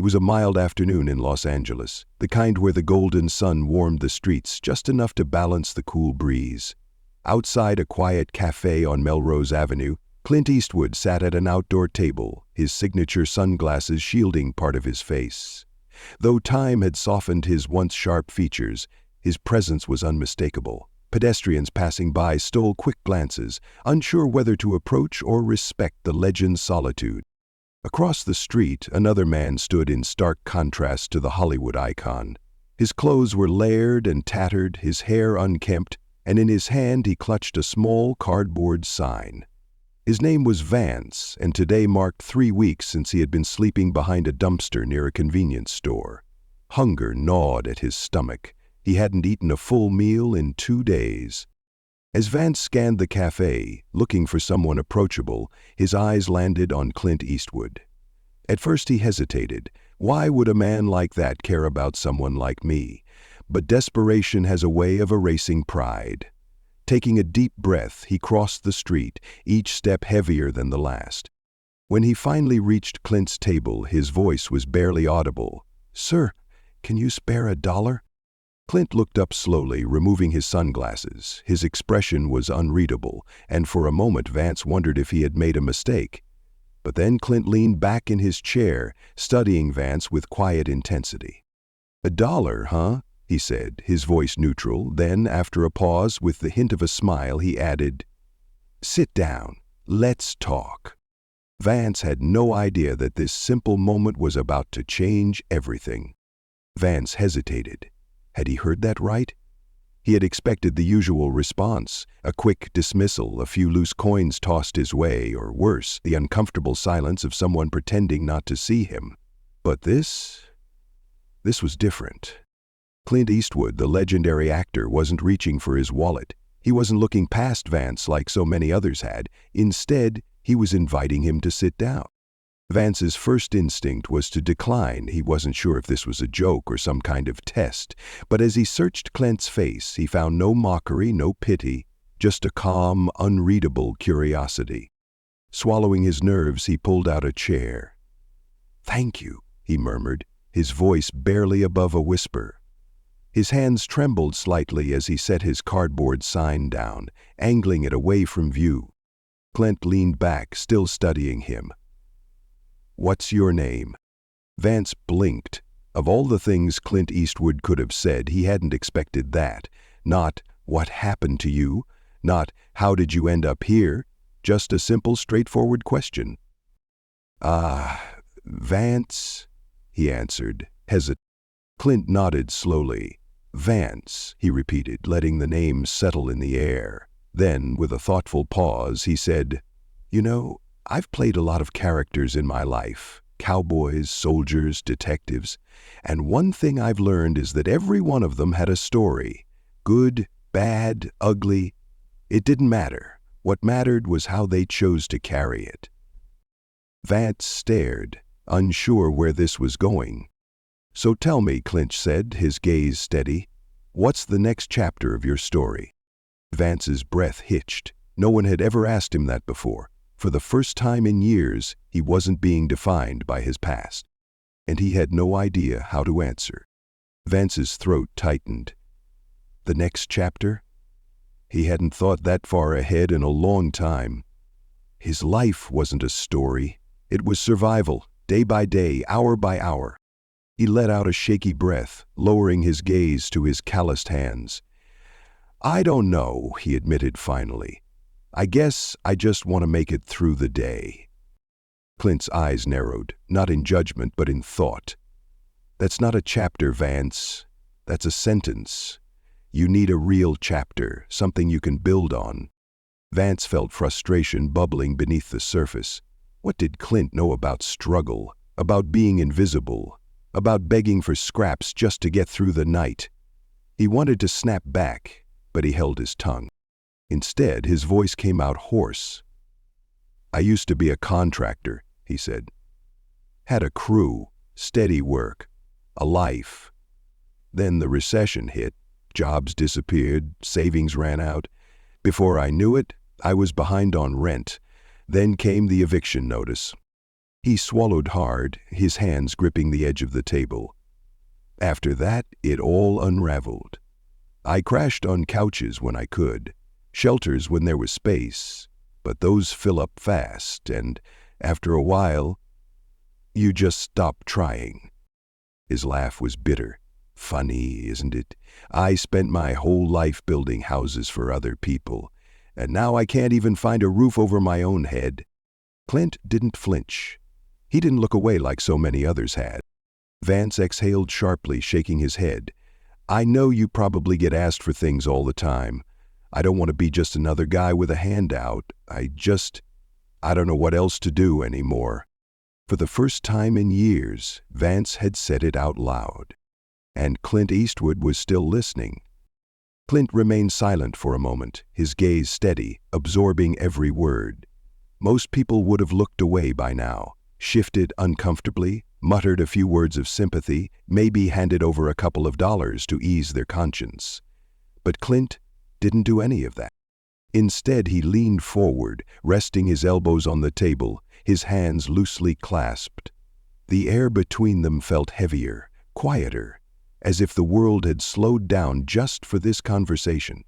It was a mild afternoon in Los Angeles, the kind where the golden sun warmed the streets just enough to balance the cool breeze. Outside a quiet cafe on Melrose Avenue, Clint Eastwood sat at an outdoor table, his signature sunglasses shielding part of his face. Though time had softened his once sharp features, his presence was unmistakable. Pedestrians passing by stole quick glances, unsure whether to approach or respect the legend's solitude. Across the street, another man stood in stark contrast to the Hollywood icon. His clothes were layered and tattered, his hair unkempt, and in his hand he clutched a small cardboard sign. His name was Vance, and today marked 3 weeks since he had been sleeping behind a dumpster near a convenience store. Hunger gnawed at his stomach. He hadn't eaten a full meal in 2 days. As Vance scanned the cafe, looking for someone approachable, his eyes landed on Clint Eastwood. At first he hesitated. Why would a man like that care about someone like me? But desperation has a way of erasing pride. Taking a deep breath, he crossed the street, each step heavier than the last. When he finally reached Clint's table, his voice was barely audible. "Sir, can you spare $1?" Clint looked up slowly, removing his sunglasses. His expression was unreadable, and for a moment Vance wondered if he had made a mistake. But then Clint leaned back in his chair, studying Vance with quiet intensity. "$1, huh?" he said, his voice neutral. Then, after a pause, with the hint of a smile, he added, "Sit down. Let's talk." Vance had no idea that this simple moment was about to change everything. Vance hesitated. Had he heard that right? He had expected the usual response, a quick dismissal, a few loose coins tossed his way, or worse, the uncomfortable silence of someone pretending not to see him. But this was different. Clint Eastwood, the legendary actor, wasn't reaching for his wallet. He wasn't looking past Vance like so many others had. Instead, he was inviting him to sit down. Vance's first instinct was to decline. He wasn't sure if this was a joke or some kind of test. But as he searched Clint's face, he found no mockery, no pity, just a calm, unreadable curiosity. Swallowing his nerves, he pulled out a chair. "Thank you," he murmured, his voice barely above a whisper. His hands trembled slightly as he set his cardboard sign down, angling it away from view. Clint leaned back, still studying him. "What's your name?" Vance blinked. Of all the things Clint Eastwood could have said, he hadn't expected that. Not, "What happened to you?" Not, "How did you end up here?" Just a simple, straightforward question. Vance," he answered, hesitant. Clint nodded slowly. "Vance," he repeated, letting the name settle in the air. Then, with a thoughtful pause, he said, "You know, I've played a lot of characters in my life, cowboys, soldiers, detectives, and one thing I've learned is that every one of them had a story. Good, bad, ugly. It didn't matter. What mattered was how they chose to carry it." Vance stared, unsure where this was going. "So tell me," Clint said, his gaze steady, "what's the next chapter of your story?" Vance's breath hitched. No one had ever asked him that before. For the first time in years, he wasn't being defined by his past. And he had no idea how to answer. Vance's throat tightened. The next chapter? He hadn't thought that far ahead in a long time. His life wasn't a story. It was survival, day by day, hour by hour. He let out a shaky breath, lowering his gaze to his calloused hands. "I don't know," he admitted finally. "I guess I just want to make it through the day." Clint's eyes narrowed, not in judgment but in thought. "That's not a chapter, Vance. That's a sentence. You need a real chapter, something you can build on." Vance felt frustration bubbling beneath the surface. What did Clint know about struggle, about being invisible, about begging for scraps just to get through the night? He wanted to snap back, but he held his tongue. Instead, his voice came out hoarse. "I used to be a contractor," he said. "Had a crew, steady work, a life. Then the recession hit, jobs disappeared, savings ran out. Before I knew it, I was behind on rent. Then came the eviction notice. He swallowed hard, his hands gripping the edge of the table. After that, it all unraveled. I crashed on couches when I could, shelters when there was space, but those fill up fast, and after a while, you just stop trying. His laugh was bitter. Funny, isn't it? I spent my whole life building houses for other people, and now I can't even find a roof over my own head. Clint didn't flinch. He didn't look away like so many others had. Vance exhaled sharply, shaking his head. I know you probably get asked for things all the time. I don't want to be just another guy with a handout. I don't know what else to do anymore. For the first time in years, Vance had said it out loud. And Clint Eastwood was still listening. Clint remained silent for a moment, his gaze steady, absorbing every word. Most people would have looked away by now, shifted uncomfortably, muttered a few words of sympathy, maybe handed over a couple of dollars to ease their conscience. But Clint didn't do any of that. Instead, he leaned forward, resting his elbows on the table, his hands loosely clasped. The air between them felt heavier, quieter, as if the world had slowed down just for this conversation.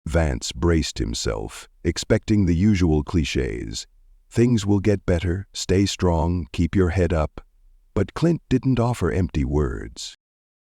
Vance braced himself, expecting the usual cliches. Things will get better, stay strong, keep your head up. But Clint didn't offer empty words.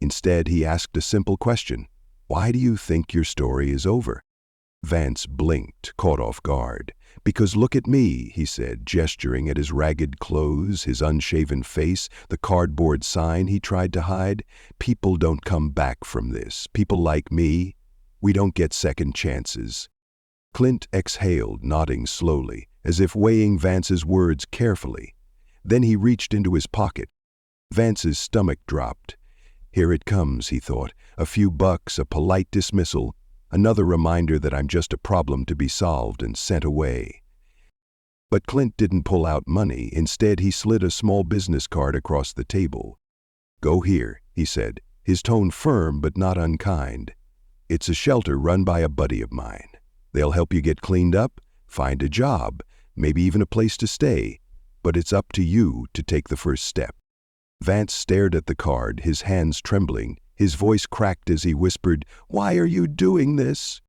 Instead, he asked a simple question. Why do you think your story is over? Vance blinked, caught off guard. Because look at me, he said, gesturing at his ragged clothes, his unshaven face, the cardboard sign he tried to hide. People don't come back from this. People like me, we don't get second chances. Clint exhaled, nodding slowly, as if weighing Vance's words carefully. Then he reached into his pocket. Vance's stomach dropped. Here it comes, he thought. A few bucks, a polite dismissal, another reminder that I'm just a problem to be solved and sent away. But Clint didn't pull out money. Instead, he slid a small business card across the table. Go here, he said, his tone firm but not unkind. It's a shelter run by a buddy of mine. They'll help you get cleaned up, find a job, maybe even a place to stay, but it's up to you to take the first step. Vance stared at the card, his hands trembling. His voice cracked as he whispered, "Why are you doing this?"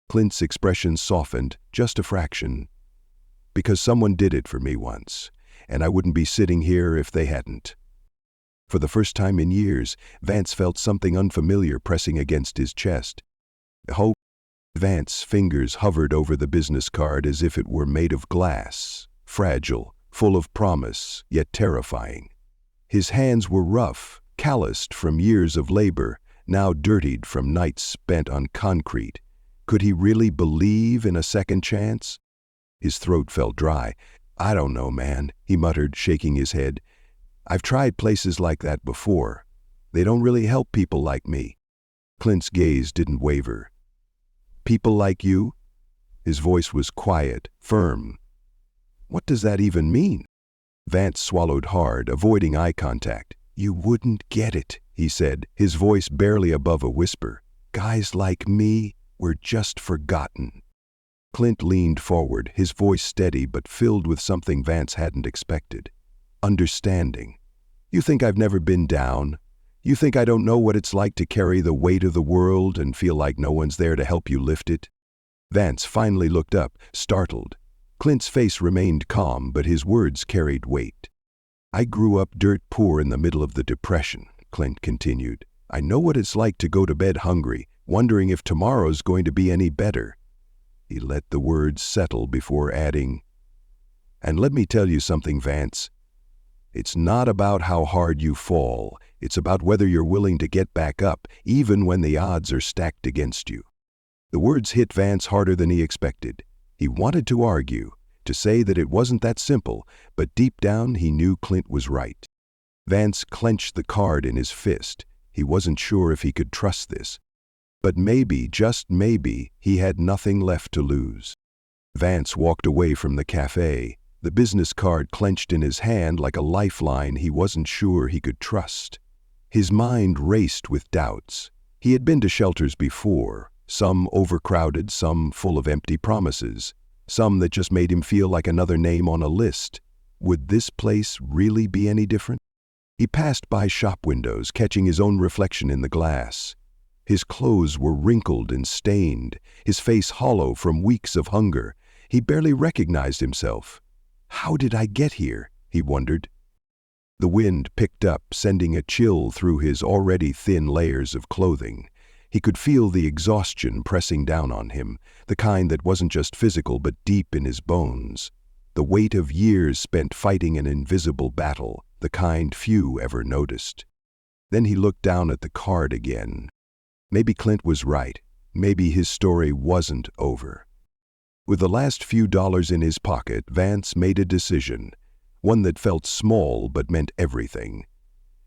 Clint's expression softened, just a fraction. Because someone did it for me once, and I wouldn't be sitting here if they hadn't. For the first time in years, Vance felt something unfamiliar pressing against his chest. Hope. Vance's fingers hovered over the business card as if it were made of glass, fragile, full of promise, yet terrifying. His hands were rough, calloused from years of labor, now dirtied from nights spent on concrete. Could he really believe in a second chance? His throat felt dry. I don't know, man, he muttered, shaking his head. I've tried places like that before. They don't really help people like me. Clint's gaze didn't waver. People like you? His voice was quiet, firm. What does that even mean? Vance swallowed hard, avoiding eye contact. You wouldn't get it, he said, his voice barely above a whisper. Guys like me were just forgotten. Clint leaned forward, his voice steady but filled with something Vance hadn't expected. Understanding. You think I've never been down? You think I don't know what it's like to carry the weight of the world and feel like no one's there to help you lift it? Vance finally looked up, startled. Clint's face remained calm, but his words carried weight. I grew up dirt poor in the middle of the Depression, Clint continued. I know what it's like to go to bed hungry, wondering if tomorrow's going to be any better. He let the words settle before adding, and let me tell you something, Vance. It's not about how hard you fall. It's about whether you're willing to get back up, even when the odds are stacked against you. The words hit Vance harder than he expected. He wanted to argue, to say that it wasn't that simple, but deep down he knew Clint was right. Vance clenched the card in his fist. He wasn't sure if he could trust this. But maybe, just maybe, he had nothing left to lose. Vance walked away from the cafe, the business card clenched in his hand like a lifeline he wasn't sure he could trust. His mind raced with doubts. He had been to shelters before, some overcrowded, some full of empty promises, some that just made him feel like another name on a list. Would this place really be any different? He passed by shop windows, catching his own reflection in the glass. His clothes were wrinkled and stained, his face hollow from weeks of hunger. He barely recognized himself. How did I get here? He wondered. The wind picked up, sending a chill through his already thin layers of clothing. He could feel the exhaustion pressing down on him, the kind that wasn't just physical but deep in his bones. The weight of years spent fighting an invisible battle, the kind few ever noticed. Then he looked down at the card again. Maybe Clint was right. Maybe his story wasn't over. With the last few dollars in his pocket, Vance made a decision, one that felt small but meant everything.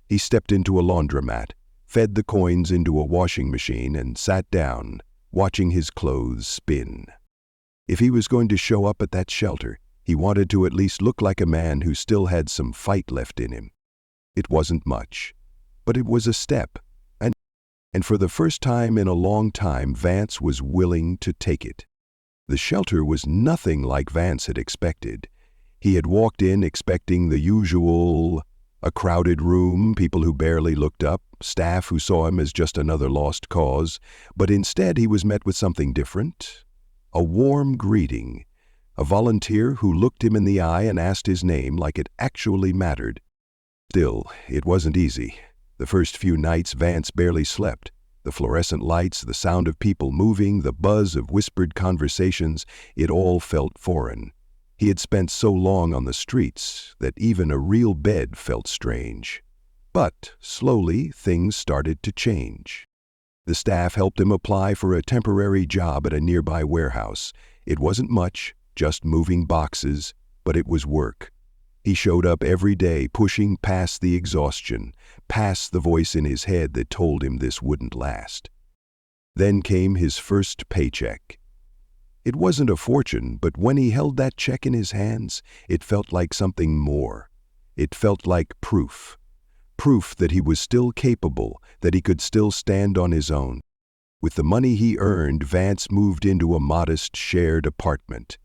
He stepped into a laundromat, fed the coins into a washing machine, and sat down, watching his clothes spin. If he was going to show up at that shelter, he wanted to at least look like a man who still had some fight left in him. It wasn't much, but it was a step, and for the first time in a long time, Vance was willing to take it. The shelter was nothing like Vance had expected. He had walked in expecting the usual, a crowded room, people who barely looked up, staff who saw him as just another lost cause, but instead he was met with something different. A warm greeting, a volunteer who looked him in the eye and asked his name like it actually mattered. Still, it wasn't easy. The first few nights Vance barely slept. The fluorescent lights, the sound of people moving, the buzz of whispered conversations, it all felt foreign. He had spent so long on the streets that even a real bed felt strange. But slowly, things started to change. The staff helped him apply for a temporary job at a nearby warehouse. It wasn't much, just moving boxes, but it was work. He showed up every day, pushing past the exhaustion, past the voice in his head that told him this wouldn't last. Then came his first paycheck. It wasn't a fortune, but when he held that check in his hands, it felt like something more. It felt like proof. Proof that he was still capable, that he could still stand on his own. With the money he earned, Vance moved into a modest shared apartment.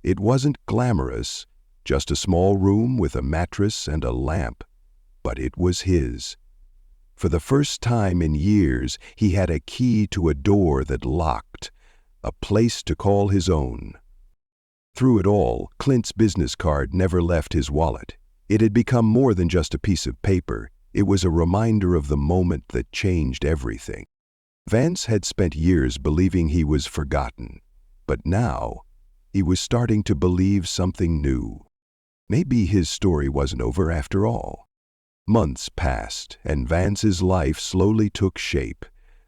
It wasn't glamorous, just a small room with a mattress and a lamp, but it was his. For the first time in years, he had a key to a door that locked, a place to call his own. Through it all, Clint's business card never left his wallet. It had become more than just a piece of paper. It was a reminder of the moment that changed everything. Vance had spent years believing he was forgotten, but now he was starting to believe something new. Maybe his story wasn't over after all. Months passed, and Vance's life slowly took shape.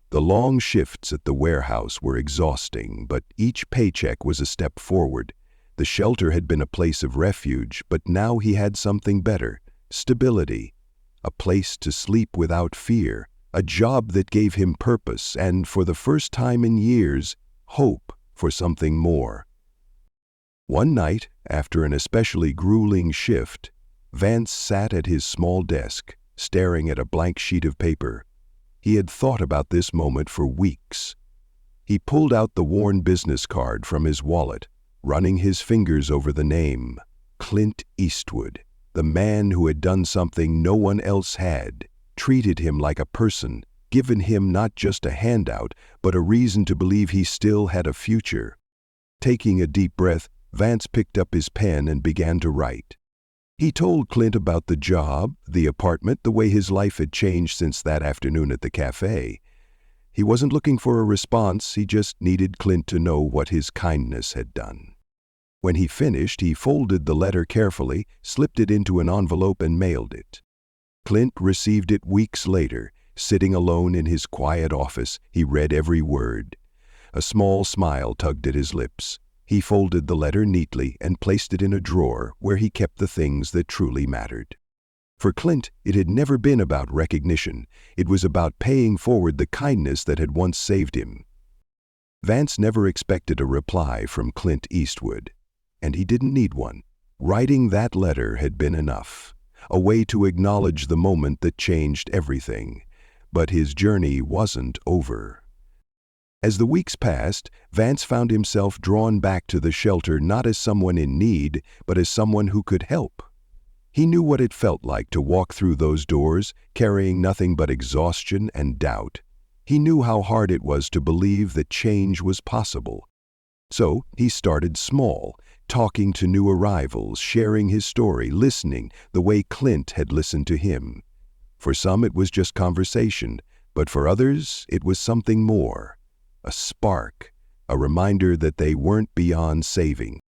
The long shifts at the warehouse were exhausting, but each paycheck was a step forward. The shelter had been a place of refuge, but now he had something better: stability, a place to sleep without fear, a job that gave him purpose, and for the first time in years, hope for something more. One night, after an especially grueling shift, Vance sat at his small desk, staring at a blank sheet of paper. He had thought about this moment for weeks. He pulled out the worn business card from his wallet, running his fingers over the name, Clint Eastwood, the man who had done something no one else had, treated him like a person, given him not just a handout, but a reason to believe he still had a future. Taking a deep breath, Vance picked up his pen and began to write. He told Clint about the job, the apartment, the way his life had changed since that afternoon at the cafe. He wasn't looking for a response, he just needed Clint to know what his kindness had done. When he finished, he folded the letter carefully, slipped it into an envelope, and mailed it. Clint received it weeks later. Sitting alone in his quiet office, he read every word. A small smile tugged at his lips. He folded the letter neatly and placed it in a drawer where he kept the things that truly mattered. For Clint, it had never been about recognition. It was about paying forward the kindness that had once saved him. Vance never expected a reply from Clint Eastwood, and he didn't need one. Writing that letter had been enough, a way to acknowledge the moment that changed everything. But his journey wasn't over. As the weeks passed, Vance found himself drawn back to the shelter not as someone in need, but as someone who could help. He knew what it felt like to walk through those doors, carrying nothing but exhaustion and doubt. He knew how hard it was to believe that change was possible. So he started small, talking to new arrivals, sharing his story, listening the way Clint had listened to him. For some it was just conversation, but for others it was something more. A spark, a reminder that they weren't beyond saving.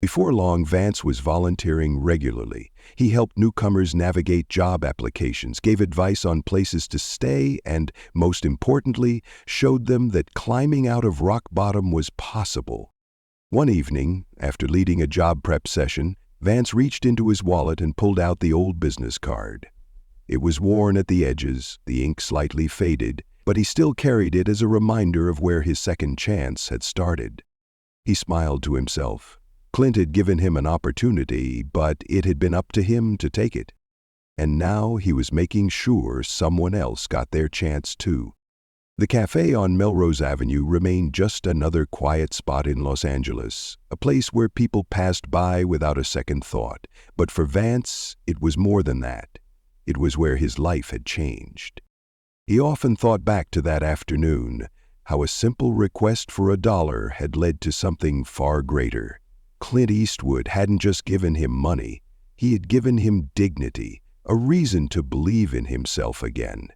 Before long, Vance was volunteering regularly. He helped newcomers navigate job applications, gave advice on places to stay, and, most importantly, showed them that climbing out of rock bottom was possible. One evening, after leading a job prep session, Vance reached into his wallet and pulled out the old business card. It was worn at the edges, the ink slightly faded, but he still carried it as a reminder of where his second chance had started. He smiled to himself. Clint had given him an opportunity, but it had been up to him to take it. And now he was making sure someone else got their chance too. The cafe on Melrose Avenue remained just another quiet spot in Los Angeles, a place where people passed by without a second thought. But for Vance, it was more than that. It was where his life had changed. He often thought back to that afternoon, how a simple request for $1 had led to something far greater. Clint Eastwood hadn't just given him money, he had given him dignity, a reason to believe in himself again.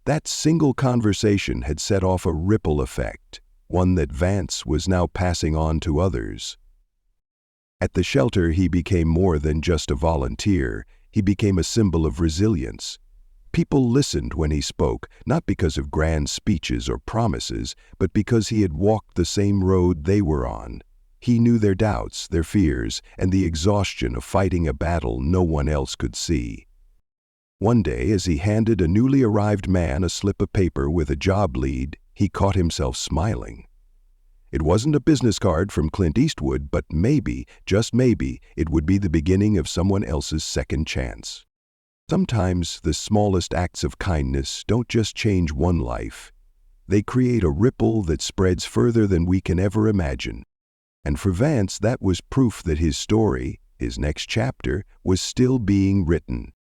That single conversation had set off a ripple effect, one that Vance was now passing on to others. At the shelter, he became more than just a volunteer. He became a symbol of resilience. People listened when he spoke, not because of grand speeches or promises, but because he had walked the same road they were on. He knew their doubts, their fears, and the exhaustion of fighting a battle no one else could see. One day, as he handed a newly arrived man a slip of paper with a job lead, he caught himself smiling. It wasn't a business card from Clint Eastwood, but maybe, just maybe, it would be the beginning of someone else's second chance. Sometimes the smallest acts of kindness don't just change one life. They create a ripple that spreads further than we can ever imagine. And for Vance, that was proof that his story, his next chapter, was still being written.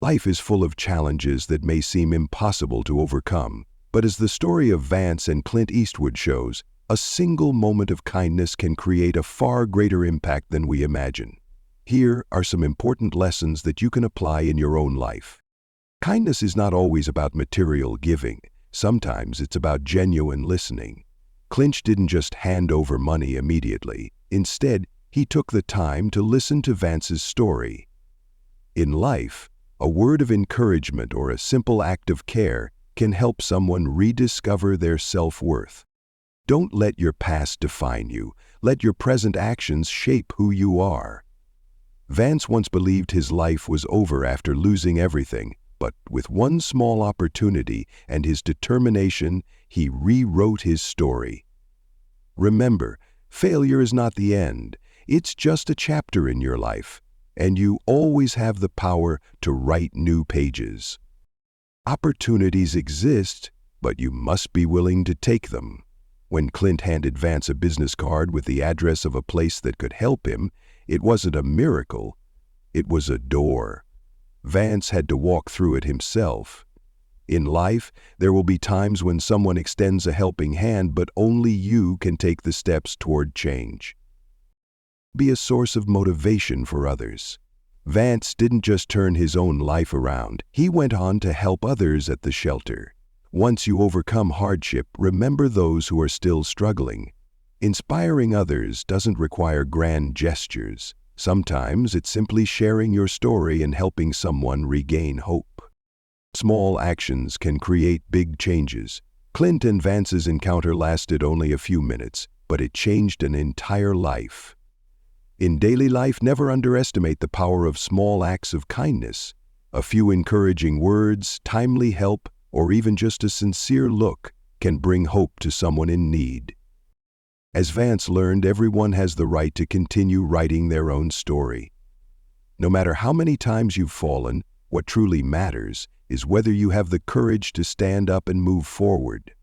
Life is full of challenges that may seem impossible to overcome, but as the story of Vance and Clint Eastwood shows, a single moment of kindness can create a far greater impact than we imagine. Here are some important lessons that you can apply in your own life. Kindness is not always about material giving. Sometimes it's about genuine listening. Clint didn't just hand over money immediately. Instead, he took the time to listen to Vance's story. In life, a word of encouragement or a simple act of care can help someone rediscover their self-worth. Don't let your past define you. Let your present actions shape who you are. Vance once believed his life was over after losing everything, but with one small opportunity and his determination, he rewrote his story. Remember, failure is not the end. It's just a chapter in your life, and you always have the power to write new pages. Opportunities exist, but you must be willing to take them. When Clint handed Vance a business card with the address of a place that could help him, it wasn't a miracle, it was a door. Vance had to walk through it himself. In life, there will be times when someone extends a helping hand, but only you can take the steps toward change. Be a source of motivation for others. Vance didn't just turn his own life around, he went on to help others at the shelter. Once you overcome hardship, remember those who are still struggling. Inspiring others doesn't require grand gestures. Sometimes it's simply sharing your story and helping someone regain hope. Small actions can create big changes. Clint and Vance's encounter lasted only a few minutes, but it changed an entire life. In daily life, never underestimate the power of small acts of kindness. A few encouraging words, timely help, or even just a sincere look can bring hope to someone in need. As Vance learned, everyone has the right to continue writing their own story. No matter how many times you've fallen, what truly matters is whether you have the courage to stand up and move forward.